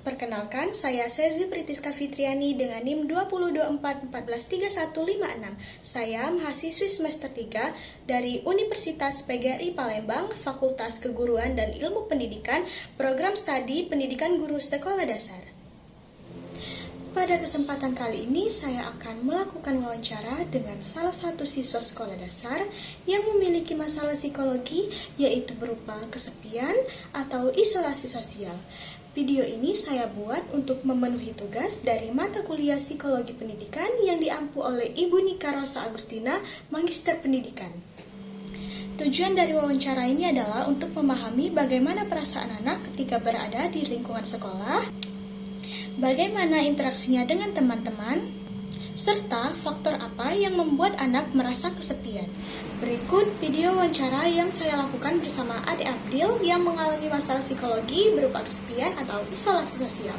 Perkenalkan, saya Sezi Pritiska Fitriani dengan NIM 2024143156. Saya mahasiswi semester 3 dari Universitas PGRI Palembang, Fakultas Keguruan dan Ilmu Pendidikan, Program Studi Pendidikan Guru Sekolah Dasar. Pada kesempatan kali ini, saya akan melakukan wawancara dengan salah satu siswa sekolah dasar yang memiliki masalah psikologi, yaitu berupa kesepian atau isolasi sosial. Video ini saya buat untuk memenuhi tugas dari mata kuliah Psikologi Pendidikan yang diampu oleh Ibu Nika Rosa Agustina, Magister Pendidikan. Tujuan dari wawancara ini adalah untuk memahami bagaimana perasaan anak ketika berada di lingkungan sekolah, bagaimana interaksinya dengan teman-teman, serta faktor apa yang membuat anak merasa kesepian. Berikut video wawancara yang saya lakukan bersama adik Abdil yang mengalami masalah psikologi berupa kesepian atau isolasi sosial.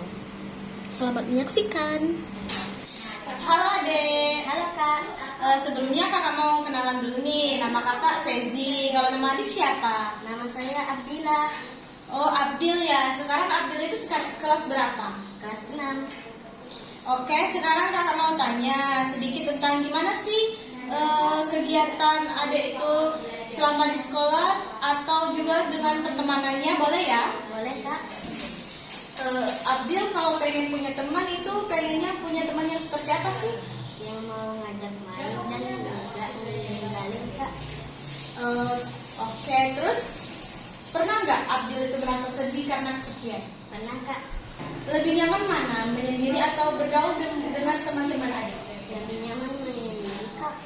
Selamat menyaksikan. Halo Adek. Halo Kak. Sebelumnya kakak mau kenalan dulu nih. Nama kakak Sezi. Kalau nama adik siapa? Nama saya Abdillah. Oh, Abdil ya. Sekarang Abdil itu kelas berapa? Kelas 6. Oke, sekarang kakak mau tanya sedikit tentang gimana sih kegiatan adik itu selama di sekolah atau juga dengan pertemanannya, boleh ya? Boleh Kak. Abdil kalau pengen punya teman itu pengennya punya teman yang seperti apa sih? Yang mau ngajak main dan juga ninggalin Kak. Oke, terus pernah nggak Abdil itu merasa sedih karena kesepian? Pernah Kak. Lebih nyaman mana, menyendiri atau bergaul dengan teman-teman adik? Lebih nyaman menyendiri Kak.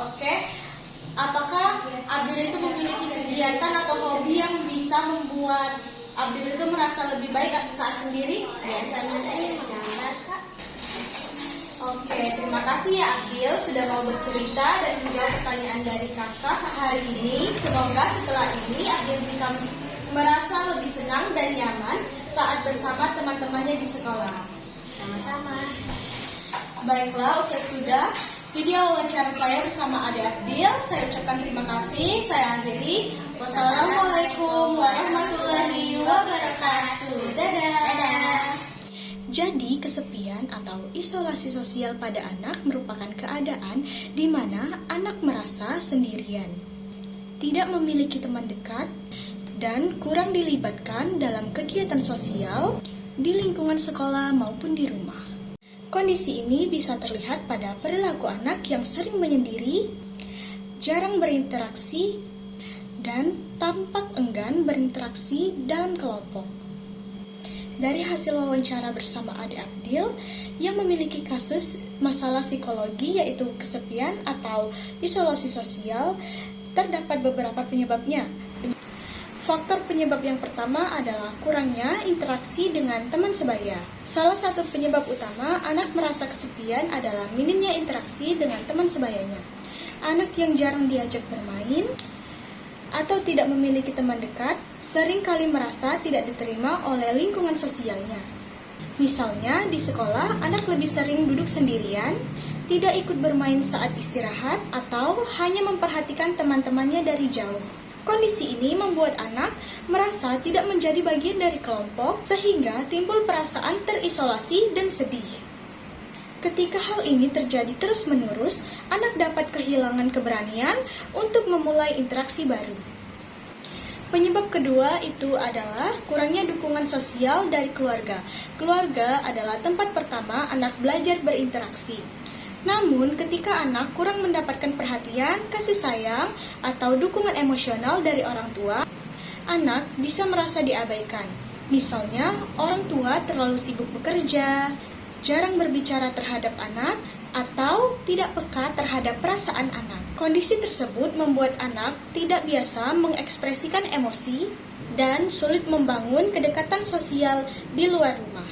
Oke. Apakah Abdil itu memiliki kegiatan atau hobi yang bisa membuat Abdil itu merasa lebih baik saat sendiri? Biasanya sih menggambar Kak. Oke, terima kasih ya Abdil sudah mau bercerita dan menjawab pertanyaan dari kakak hari ini. Semoga setelah ini Abdil bisa merasa lebih senang dan nyaman saat bersama teman-temannya di sekolah. Sama-sama. Baiklah, usai sudah video wawancara saya bersama adik Abdil. Saya ucapkan terima kasih. Saya akhiri. Wassalamualaikum warahmatullahi wabarakatuh. Dadah. Jadi, kesepian atau isolasi sosial pada anak merupakan keadaan di mana anak merasa sendirian, tidak memiliki teman dekat, dan kurang dilibatkan dalam kegiatan sosial di lingkungan sekolah maupun di rumah. Kondisi ini bisa terlihat pada perilaku anak yang sering menyendiri, jarang berinteraksi, dan tampak enggan berinteraksi dalam kelompok. Dari hasil wawancara bersama adik Abdil yang memiliki kasus masalah psikologi yaitu kesepian atau isolasi sosial, terdapat beberapa penyebabnya. Faktor penyebab yang pertama adalah kurangnya interaksi dengan teman sebaya. Salah satu penyebab utama anak merasa kesepian adalah minimnya interaksi dengan teman sebayanya. Anak yang jarang diajak bermain atau tidak memiliki teman dekat sering kali merasa tidak diterima oleh lingkungan sosialnya. Misalnya di sekolah, anak lebih sering duduk sendirian, tidak ikut bermain saat istirahat, atau hanya memperhatikan teman-temannya dari jauh. Kondisi ini membuat anak merasa tidak menjadi bagian dari kelompok, sehingga timbul perasaan terisolasi dan sedih. Ketika hal ini terjadi terus-menerus, anak dapat kehilangan keberanian untuk memulai interaksi baru. Penyebab kedua itu adalah kurangnya dukungan sosial dari keluarga. Keluarga adalah tempat pertama anak belajar berinteraksi. Namun, ketika anak kurang mendapatkan perhatian, kasih sayang, atau dukungan emosional dari orang tua, anak bisa merasa diabaikan. Misalnya, orang tua terlalu sibuk bekerja, jarang berbicara terhadap anak, atau tidak peka terhadap perasaan anak. Kondisi tersebut membuat anak tidak biasa mengekspresikan emosi dan sulit membangun kedekatan sosial di luar rumah.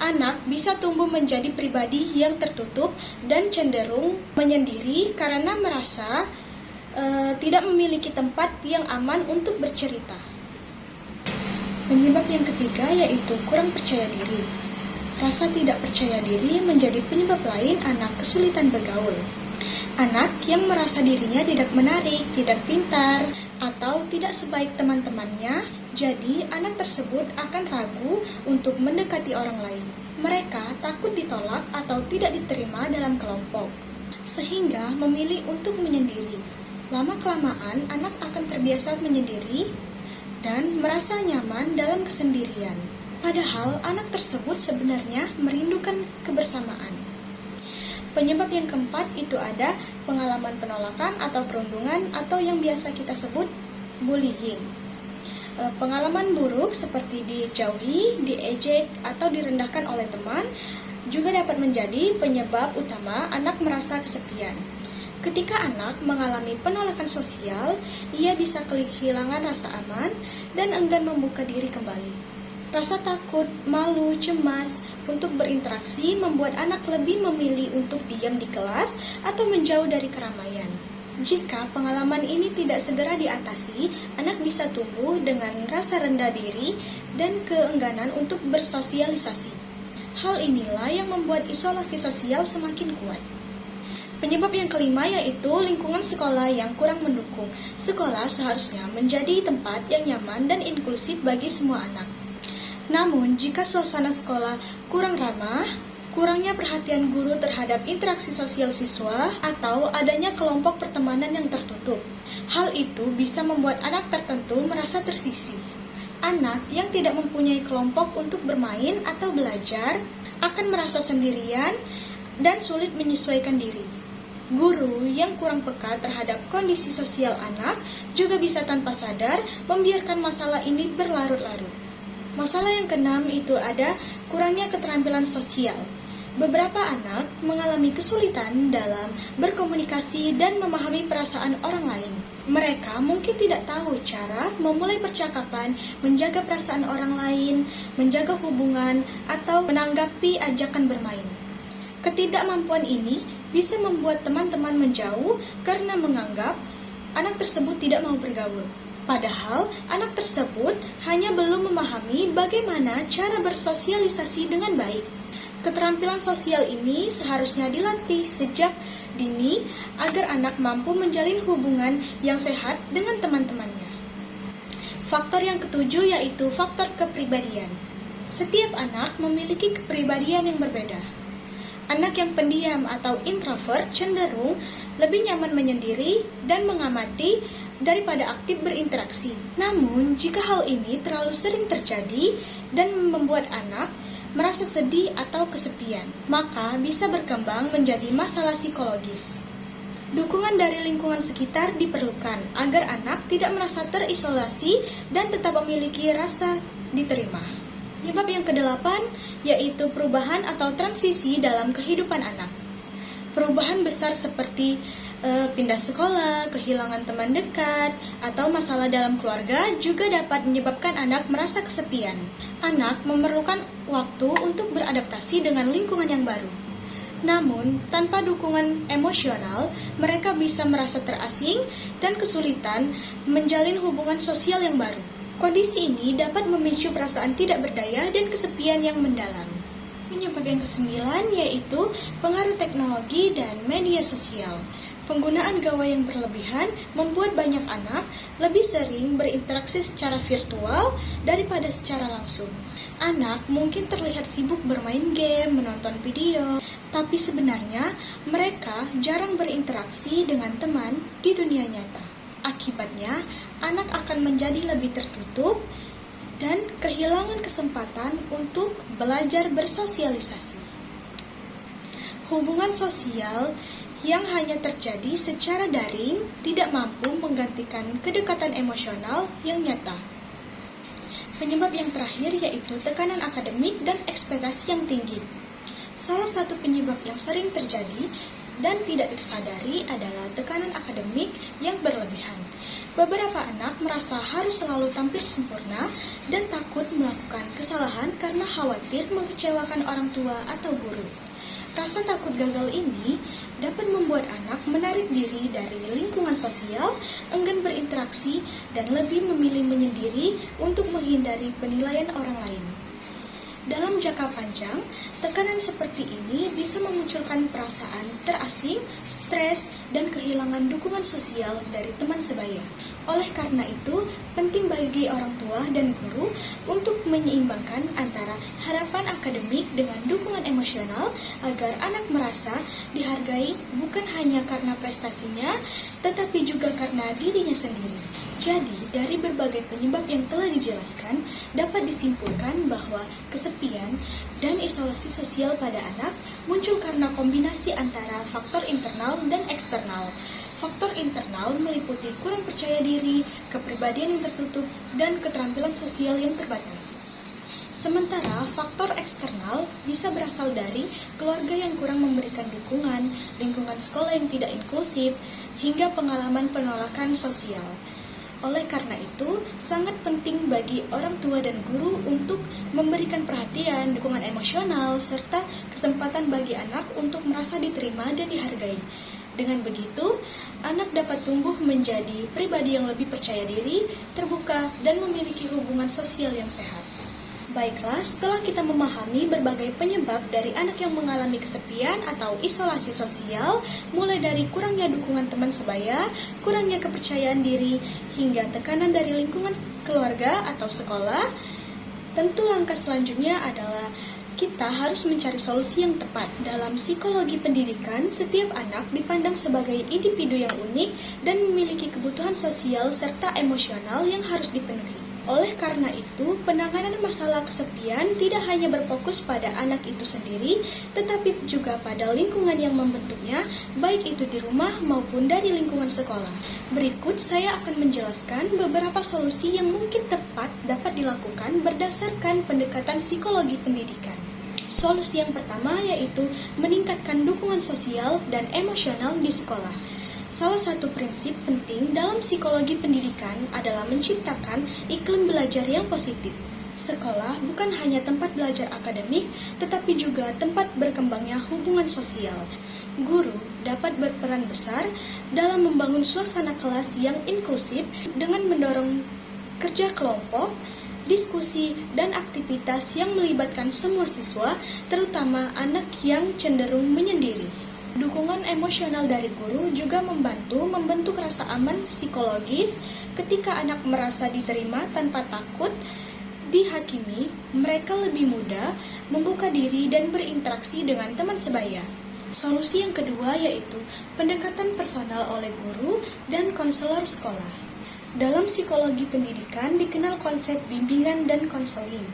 Anak bisa tumbuh menjadi pribadi yang tertutup dan cenderung menyendiri karena merasa tidak memiliki tempat yang aman untuk bercerita. Penyebab yang ketiga yaitu kurang percaya diri. Rasa tidak percaya diri menjadi penyebab lain anak kesulitan bergaul. Anak yang merasa dirinya tidak menarik, tidak pintar, atau tidak sebaik teman-temannya Jadi, anak tersebut akan ragu untuk mendekati orang lain. Mereka takut ditolak atau tidak diterima dalam kelompok, sehingga memilih untuk menyendiri. Lama-kelamaan, anak akan terbiasa menyendiri dan merasa nyaman dalam kesendirian. Padahal, anak tersebut sebenarnya merindukan kebersamaan. Penyebab yang keempat itu ada pengalaman penolakan atau perundungan atau yang biasa kita sebut bullying. Pengalaman buruk seperti dijauhi, diejek, atau direndahkan oleh teman juga dapat menjadi penyebab utama anak merasa kesepian. Ketika anak mengalami penolakan sosial, ia bisa kehilangan rasa aman dan enggan membuka diri kembali. Rasa takut, malu, cemas untuk berinteraksi membuat anak lebih memilih untuk diam di kelas atau menjauh dari keramaian. Jika pengalaman ini tidak segera diatasi, anak bisa tumbuh dengan rasa rendah diri dan keengganan untuk bersosialisasi. Hal inilah yang membuat isolasi sosial semakin kuat. Penyebab yang kelima yaitu lingkungan sekolah yang kurang mendukung. Sekolah seharusnya menjadi tempat yang nyaman dan inklusif bagi semua anak. Namun, jika suasana sekolah kurang ramah, kurangnya perhatian guru terhadap interaksi sosial siswa, atau adanya kelompok pertemanan yang tertutup, hal itu bisa membuat anak tertentu merasa tersisih. Anak yang tidak mempunyai kelompok untuk bermain atau belajar akan merasa sendirian dan sulit menyesuaikan diri. Guru yang kurang peka terhadap kondisi sosial anak juga bisa tanpa sadar membiarkan masalah ini berlarut-larut. Masalah yang keenam itu ada kurangnya keterampilan sosial. Beberapa anak mengalami kesulitan dalam berkomunikasi dan memahami perasaan orang lain. Mereka mungkin tidak tahu cara memulai percakapan, menjaga perasaan orang lain, menjaga hubungan, atau menanggapi ajakan bermain. Ketidakmampuan ini bisa membuat teman-teman menjauh karena menganggap anak tersebut tidak mau bergaul. Padahal, anak tersebut hanya belum memahami bagaimana cara bersosialisasi dengan baik. Keterampilan sosial ini seharusnya dilatih sejak dini agar anak mampu menjalin hubungan yang sehat dengan teman-temannya. Faktor yang ketujuh yaitu faktor kepribadian. Setiap anak memiliki kepribadian yang berbeda. Anak yang pendiam atau introvert cenderung lebih nyaman menyendiri dan mengamati daripada aktif berinteraksi. Namun, jika hal ini terlalu sering terjadi dan membuat anak merasa sedih atau kesepian, maka bisa berkembang menjadi masalah psikologis. Dukungan dari lingkungan sekitar diperlukan agar anak tidak merasa terisolasi dan tetap memiliki rasa diterima. Penyebab yang kedelapan yaitu perubahan atau transisi dalam kehidupan anak. Perubahan besar seperti pindah sekolah, kehilangan teman dekat, atau masalah dalam keluarga juga dapat menyebabkan anak merasa kesepian. Anak memerlukan waktu untuk beradaptasi dengan lingkungan yang baru. Namun, tanpa dukungan emosional, mereka bisa merasa terasing dan kesulitan menjalin hubungan sosial yang baru. Kondisi ini dapat memicu perasaan tidak berdaya dan kesepian yang mendalam. Penyebab yang kesembilan yaitu pengaruh teknologi dan media sosial. Penggunaan gawai yang berlebihan membuat banyak anak lebih sering berinteraksi secara virtual daripada secara langsung. Anak mungkin terlihat sibuk bermain game, menonton video, tapi sebenarnya mereka jarang berinteraksi dengan teman di dunia nyata. Akibatnya, anak akan menjadi lebih tertutup dan kehilangan kesempatan untuk belajar bersosialisasi. Hubungan sosial yang hanya terjadi secara daring tidak mampu menggantikan kedekatan emosional yang nyata. Penyebab yang terakhir yaitu tekanan akademik dan ekspektasi yang tinggi. Salah satu penyebab yang sering terjadi dan tidak disadari adalah tekanan akademik yang berlebihan. Beberapa anak merasa harus selalu tampil sempurna dan takut melakukan kesalahan karena khawatir mengecewakan orang tua atau guru. Rasa takut gagal ini dapat membuat anak menarik diri dari lingkungan sosial, enggan berinteraksi, dan lebih memilih menyendiri untuk menghindari penilaian orang lain. Dalam jangka panjang, tekanan seperti ini bisa memunculkan perasaan terasing, stres, dan kehilangan dukungan sosial dari teman sebaya. Oleh karena itu, penting bagi orang tua dan guru untuk menyeimbangkan antara harapan akademik dengan dukungan emosional agar anak merasa dihargai bukan hanya karena prestasinya, tetapi juga karena dirinya sendiri. Jadi, dari berbagai penyebab yang telah dijelaskan, dapat disimpulkan bahwa kesepian dan isolasi sosial pada anak muncul karena kombinasi antara faktor internal dan eksternal. Faktor internal meliputi kurang percaya diri, kepribadian yang tertutup, dan keterampilan sosial yang terbatas. Sementara faktor eksternal bisa berasal dari keluarga yang kurang memberikan dukungan, lingkungan sekolah yang tidak inklusif, hingga pengalaman penolakan sosial. Oleh karena itu, sangat penting bagi orang tua dan guru untuk memberikan perhatian, dukungan emosional, serta kesempatan bagi anak untuk merasa diterima dan dihargai. Dengan begitu, anak dapat tumbuh menjadi pribadi yang lebih percaya diri, terbuka, dan memiliki hubungan sosial yang sehat. Baiklah, setelah kita memahami berbagai penyebab dari anak yang mengalami kesepian atau isolasi sosial, mulai dari kurangnya dukungan teman sebaya, kurangnya kepercayaan diri, hingga tekanan dari lingkungan keluarga atau sekolah, tentu langkah selanjutnya adalah kita harus mencari solusi yang tepat. Dalam psikologi pendidikan, setiap anak dipandang sebagai individu yang unik dan memiliki kebutuhan sosial serta emosional yang harus dipenuhi. Oleh karena itu, penanganan masalah kesepian tidak hanya berfokus pada anak itu sendiri, tetapi juga pada lingkungan yang membentuknya, baik itu di rumah maupun dari lingkungan sekolah. Berikut saya akan menjelaskan beberapa solusi yang mungkin tepat dapat dilakukan berdasarkan pendekatan psikologi pendidikan. Solusi yang pertama yaitu meningkatkan dukungan sosial dan emosional di sekolah. Salah satu prinsip penting dalam psikologi pendidikan adalah menciptakan iklim belajar yang positif. Sekolah bukan hanya tempat belajar akademik, tetapi juga tempat berkembangnya hubungan sosial. Guru dapat berperan besar dalam membangun suasana kelas yang inklusif dengan mendorong kerja kelompok, diskusi, dan aktivitas yang melibatkan semua siswa, terutama anak yang cenderung menyendiri. Dukungan emosional dari guru juga membentuk rasa aman psikologis. Ketika anak merasa diterima tanpa takut dihakimi, mereka lebih mudah membuka diri dan berinteraksi dengan teman sebaya. Solusi yang kedua yaitu pendekatan personal oleh guru dan konselor sekolah. Dalam psikologi pendidikan dikenal konsep bimbingan dan konseling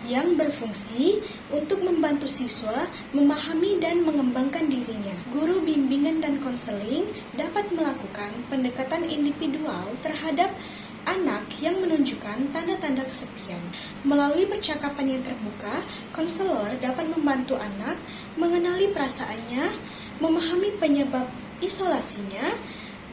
yang berfungsi untuk membantu siswa memahami dan mengembangkan dirinya. Guru bimbingan dan konseling dapat melakukan pendekatan individual terhadap anak yang menunjukkan tanda-tanda kesepian. Melalui percakapan yang terbuka, konselor dapat membantu anak mengenali perasaannya, memahami penyebab isolasinya,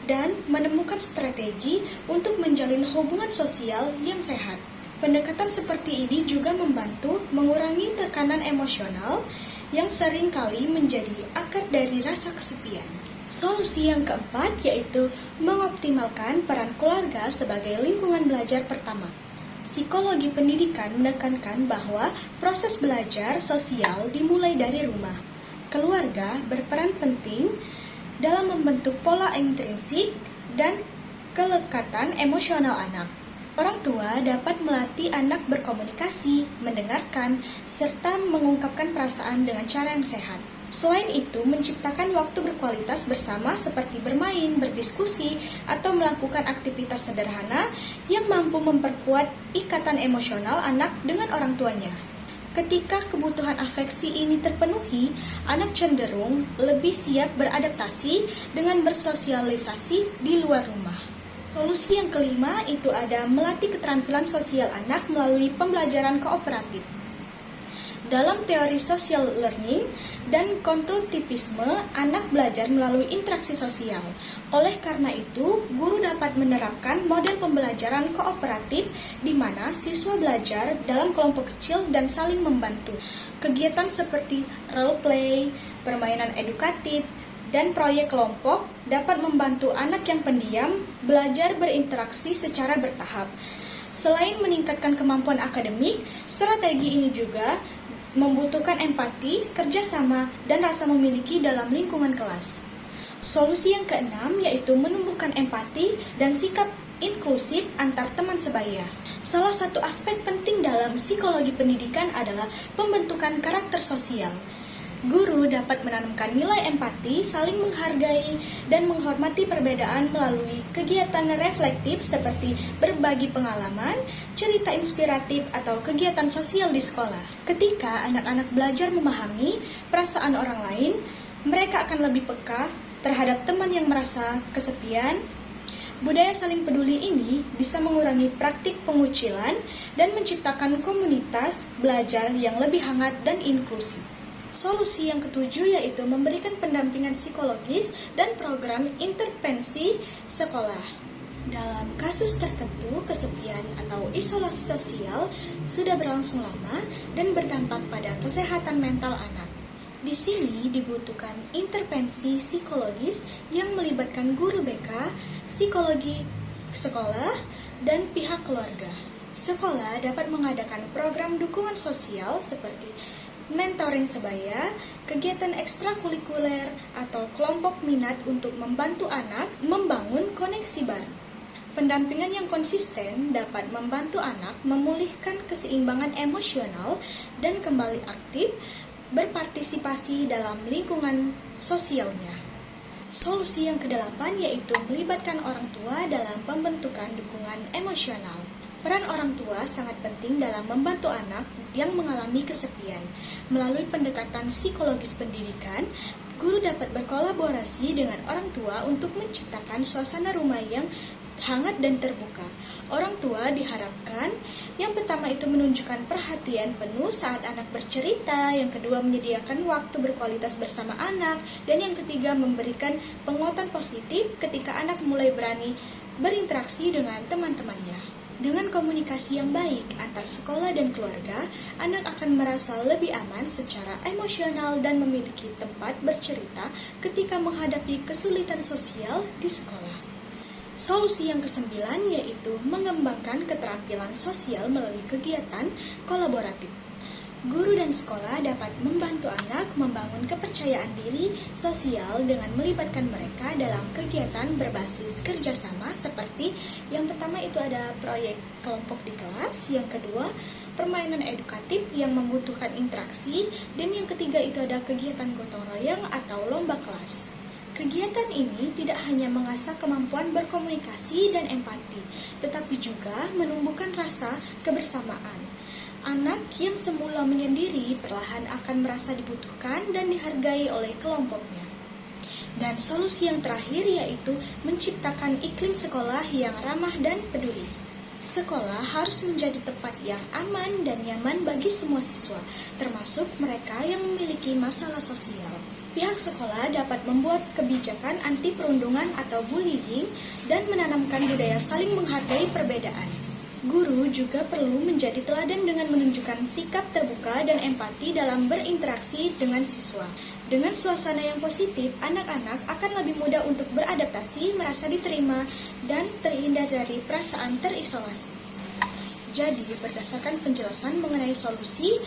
dan menemukan strategi untuk menjalin hubungan sosial yang sehat. Pendekatan seperti ini juga membantu mengurangi tekanan emosional yang sering kali menjadi akar dari rasa kesepian. Solusi yang keempat yaitu mengoptimalkan peran keluarga sebagai lingkungan belajar pertama. Psikologi pendidikan menekankan bahwa proses belajar sosial dimulai dari rumah. Keluarga berperan penting dalam membentuk pola intrinsik dan kelekatan emosional anak. Orang tua dapat melatih anak berkomunikasi, mendengarkan, serta mengungkapkan perasaan dengan cara yang sehat. Selain itu, menciptakan waktu berkualitas bersama seperti bermain, berdiskusi, atau melakukan aktivitas sederhana yang mampu memperkuat ikatan emosional anak dengan orang tuanya. Ketika kebutuhan afeksi ini terpenuhi, anak cenderung lebih siap beradaptasi dengan bersosialisasi di luar rumah. Solusi yang kelima itu ada melatih keterampilan sosial anak melalui pembelajaran kooperatif. Dalam teori social learning dan konstruktivisme, anak belajar melalui interaksi sosial. Oleh karena itu, guru dapat menerapkan model pembelajaran kooperatif di mana siswa belajar dalam kelompok kecil dan saling membantu. Kegiatan seperti role play, permainan edukatif, dan proyek kelompok dapat membantu anak yang pendiam belajar berinteraksi secara bertahap. Selain meningkatkan kemampuan akademik, strategi ini juga membutuhkan empati, kerjasama, dan rasa memiliki dalam lingkungan kelas. Solusi yang keenam yaitu menumbuhkan empati dan sikap inklusif antar teman sebaya. Salah satu aspek penting dalam psikologi pendidikan adalah pembentukan karakter sosial. Guru dapat menanamkan nilai empati, saling menghargai, dan menghormati perbedaan melalui kegiatan reflektif seperti berbagi pengalaman, cerita inspiratif, atau kegiatan sosial di sekolah. Ketika anak-anak belajar memahami perasaan orang lain, mereka akan lebih peka terhadap teman yang merasa kesepian. Budaya saling peduli ini bisa mengurangi praktik pengucilan dan menciptakan komunitas belajar yang lebih hangat dan inklusif. Solusi yang ketujuh yaitu memberikan pendampingan psikologis dan program intervensi sekolah. Dalam kasus tertentu, kesepian atau isolasi sosial sudah berlangsung lama dan berdampak pada kesehatan mental anak. Di sini dibutuhkan intervensi psikologis yang melibatkan guru BK, psikologi sekolah, dan pihak keluarga. Sekolah dapat mengadakan program dukungan sosial seperti mentoring sebaya, kegiatan ekstrakurikuler, atau kelompok minat untuk membantu anak membangun koneksi baru. Pendampingan yang konsisten dapat membantu anak memulihkan keseimbangan emosional dan kembali aktif berpartisipasi dalam lingkungan sosialnya. Solusi yang kedelapan yaitu melibatkan orang tua dalam pembentukan dukungan emosional. Peran orang tua sangat penting dalam membantu anak yang mengalami kesepian. Melalui pendekatan psikologis pendidikan, guru dapat berkolaborasi dengan orang tua untuk menciptakan suasana rumah yang hangat dan terbuka. Orang tua diharapkan yang pertama itu menunjukkan perhatian penuh saat anak bercerita, yang kedua menyediakan waktu berkualitas bersama anak, dan yang ketiga memberikan penguatan positif ketika anak mulai berani berinteraksi dengan teman-temannya. Dengan komunikasi yang baik antar sekolah dan keluarga, anak akan merasa lebih aman secara emosional dan memiliki tempat bercerita ketika menghadapi kesulitan sosial di sekolah. Solusi yang kesembilan yaitu mengembangkan keterampilan sosial melalui kegiatan kolaboratif. Guru dan sekolah dapat membantu anak membangun kepercayaan diri sosial dengan melibatkan mereka dalam kegiatan berbasis kerjasama seperti yang pertama itu ada proyek kelompok di kelas, yang kedua permainan edukatif yang membutuhkan interaksi, dan yang ketiga itu ada kegiatan gotong royong atau lomba kelas. Kegiatan ini tidak hanya mengasah kemampuan berkomunikasi dan empati, tetapi juga menumbuhkan rasa kebersamaan. Anak yang semula menyendiri perlahan akan merasa dibutuhkan dan dihargai oleh kelompoknya. Dan solusi yang terakhir yaitu menciptakan iklim sekolah yang ramah dan peduli. Sekolah harus menjadi tempat yang aman dan nyaman bagi semua siswa, termasuk mereka yang memiliki masalah sosial. Pihak sekolah dapat membuat kebijakan anti perundungan atau bullying dan menanamkan budaya saling menghargai perbedaan. Guru juga perlu menjadi teladan dengan menunjukkan sikap terbuka dan empati dalam berinteraksi dengan siswa. Dengan suasana yang positif, anak-anak akan lebih mudah untuk beradaptasi, merasa diterima, dan terhindar dari perasaan terisolasi. Jadi, berdasarkan penjelasan mengenai solusi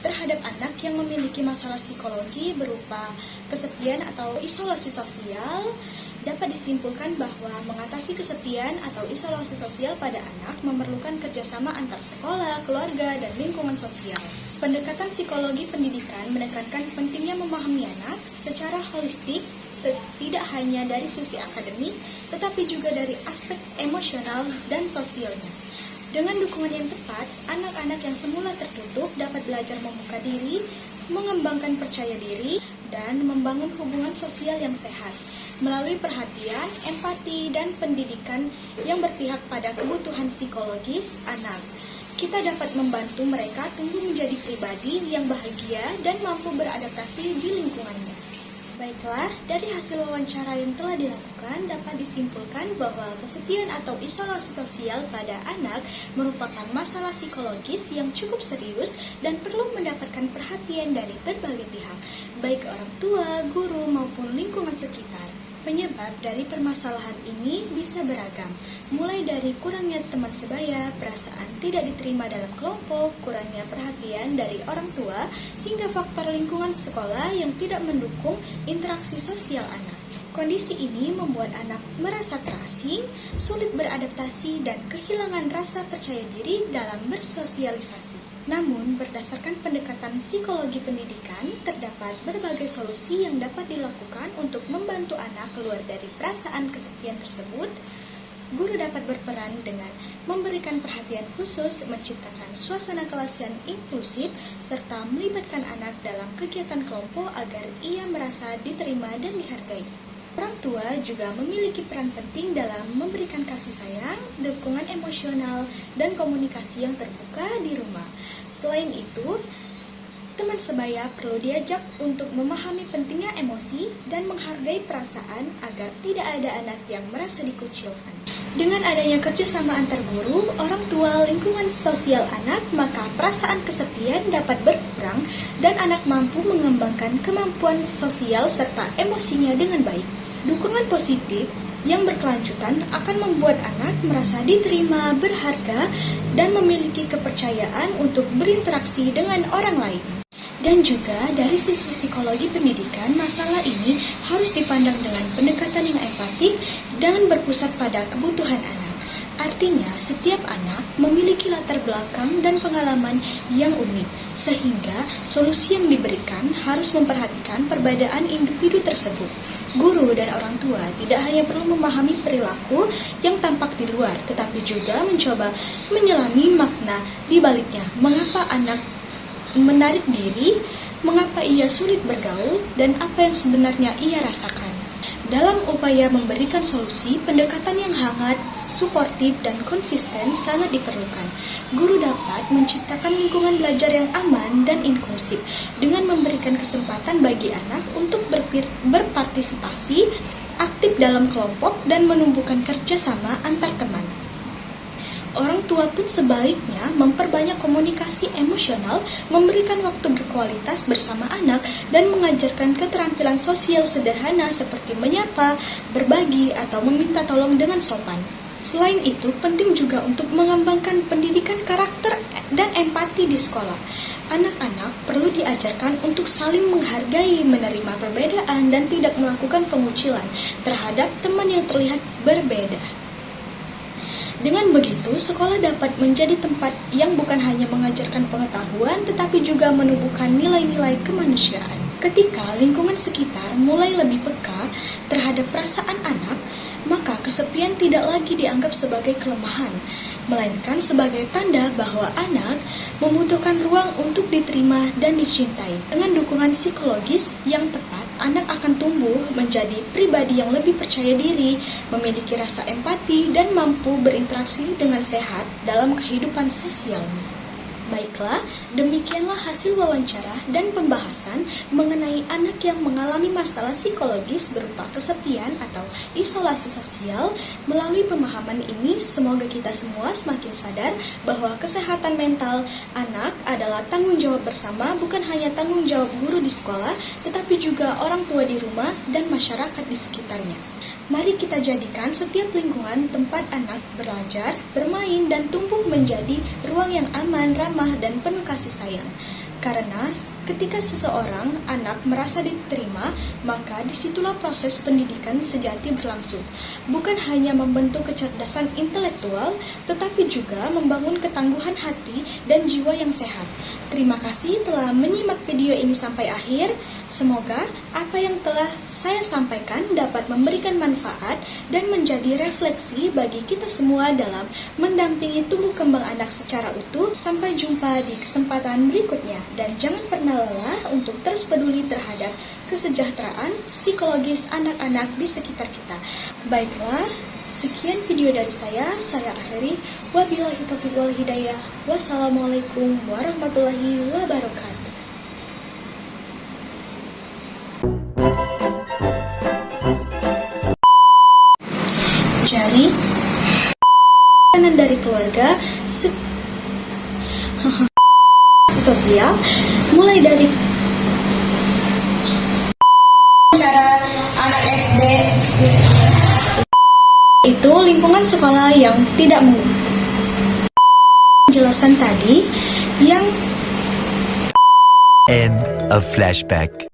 terhadap anak yang memiliki masalah psikologi berupa kesepian atau isolasi sosial, dapat disimpulkan bahwa mengatasi kesepian atau isolasi sosial pada anak memerlukan kerjasama antar sekolah, keluarga, dan lingkungan sosial. Pendekatan psikologi pendidikan menekankan pentingnya memahami anak secara holistik, tidak hanya dari sisi akademik, tetapi juga dari aspek emosional dan sosialnya. Dengan dukungan yang tepat, anak-anak yang semula tertutup dapat belajar membuka diri, mengembangkan percaya diri, dan membangun hubungan sosial yang sehat. Melalui perhatian, empati, dan pendidikan yang berpihak pada kebutuhan psikologis anak, kita dapat membantu mereka tumbuh menjadi pribadi yang bahagia dan mampu beradaptasi di lingkungannya. Baiklah, dari hasil wawancara yang telah dilakukan dapat disimpulkan bahwa kesepian atau isolasi sosial pada anak merupakan masalah psikologis yang cukup serius dan perlu mendapatkan perhatian dari berbagai pihak, baik orang tua, guru, maupun lingkungan sekitar. Penyebab dari permasalahan ini bisa beragam, mulai dari kurangnya teman sebaya, perasaan tidak diterima dalam kelompok, kurangnya perhatian dari orang tua, hingga faktor lingkungan sekolah yang tidak mendukung interaksi sosial anak. Kondisi ini membuat anak merasa terasing, sulit beradaptasi, dan kehilangan rasa percaya diri dalam bersosialisasi. Namun, berdasarkan pendekatan psikologi pendidikan, terdapat berbagai solusi yang dapat dilakukan untuk membantu anak keluar dari perasaan kesepian tersebut. Guru dapat berperan dengan memberikan perhatian khusus, menciptakan suasana kelas yang inklusif, serta melibatkan anak dalam kegiatan kelompok agar ia merasa diterima dan dihargai. Orang tua juga memiliki peran penting dalam memberikan kasih sayang, dukungan emosional, dan komunikasi yang terbuka di rumah. Selain itu, teman sebaya perlu diajak untuk memahami pentingnya emosi dan menghargai perasaan agar tidak ada anak yang merasa dikucilkan. Dengan adanya kerjasama antar guru, orang tua, lingkungan sosial anak, maka perasaan kesepian dapat berkurang dan anak mampu mengembangkan kemampuan sosial serta emosinya dengan baik. Dukungan positif yang berkelanjutan akan membuat anak merasa diterima, berharga, dan memiliki kepercayaan untuk berinteraksi dengan orang lain. Dan juga dari sisi psikologi pendidikan, masalah ini harus dipandang dengan pendekatan yang empatik dan berpusat pada kebutuhan anak. Artinya, setiap anak memiliki latar belakang dan pengalaman yang unik, sehingga solusi yang diberikan harus memperhatikan perbedaan individu tersebut. Guru dan orang tua tidak hanya perlu memahami perilaku yang tampak di luar, tetapi juga mencoba menyelami makna di baliknya. Mengapa anak menarik diri, mengapa ia sulit bergaul, dan apa yang sebenarnya ia rasakan. Dalam upaya memberikan solusi, pendekatan yang hangat, suportif, dan konsisten sangat diperlukan. Guru dapat menciptakan lingkungan belajar yang aman dan inklusif dengan memberikan kesempatan bagi anak untuk berpartisipasi aktif dalam kelompok dan menumbuhkan kerjasama antar teman. Orang tua pun sebaliknya memperbanyak komunikasi emosional, memberikan waktu berkualitas bersama anak, dan mengajarkan keterampilan sosial sederhana seperti menyapa, berbagi, atau meminta tolong dengan sopan. Selain itu, penting juga untuk mengembangkan pendidikan karakter dan empati di sekolah. Anak-anak perlu diajarkan untuk saling menghargai, menerima perbedaan, dan tidak melakukan pengucilan terhadap teman yang terlihat berbeda. Dengan begitu, sekolah dapat menjadi tempat yang bukan hanya mengajarkan pengetahuan, tetapi juga menumbuhkan nilai-nilai kemanusiaan. Ketika lingkungan sekitar mulai lebih peka terhadap perasaan anak, maka kesepian tidak lagi dianggap sebagai kelemahan, melainkan sebagai tanda bahwa anak membutuhkan ruang untuk diterima dan dicintai. Dengan dukungan psikologis yang tepat, anak akan tumbuh menjadi pribadi yang lebih percaya diri, memiliki rasa empati, dan mampu berinteraksi dengan sehat dalam kehidupan sosialnya. Baiklah, demikianlah hasil wawancara dan pembahasan mengenai anak yang mengalami masalah psikologis berupa kesepian atau isolasi sosial. Melalui pemahaman ini, semoga kita semua semakin sadar bahwa kesehatan mental anak adalah tanggung jawab bersama, bukan hanya tanggung jawab guru di sekolah, tetapi juga orang tua di rumah dan masyarakat di sekitarnya. Mari kita jadikan setiap lingkungan tempat anak belajar, bermain, dan tumbuh menjadi ruang yang aman, ramah, dan penuh kasih sayang. Karena ketika seseorang anak merasa diterima, maka disitulah proses pendidikan sejati berlangsung. Bukan hanya membentuk kecerdasan intelektual, tetapi juga membangun ketangguhan hati dan jiwa yang sehat. Terima kasih telah menyimak video ini sampai akhir. Semoga apa yang telah saya sampaikan dapat memberikan manfaat dan menjadi refleksi bagi kita semua dalam mendampingi tumbuh kembang anak secara utuh. Sampai jumpa di kesempatan berikutnya, dan jangan pernah lelah untuk terus peduli terhadap kesejahteraan psikologis anak-anak di sekitar kita. Baiklah, sekian video dari saya akhiri. Wabillahi taufiq wal hidayah. Wassalamualaikum warahmatullahi wabarakatuh. Cari tekanan dari keluarga sosial, mulai dari cara anak SD sekolah yang tidak menguntungkan. Penjelasan tadi yang End of flashback.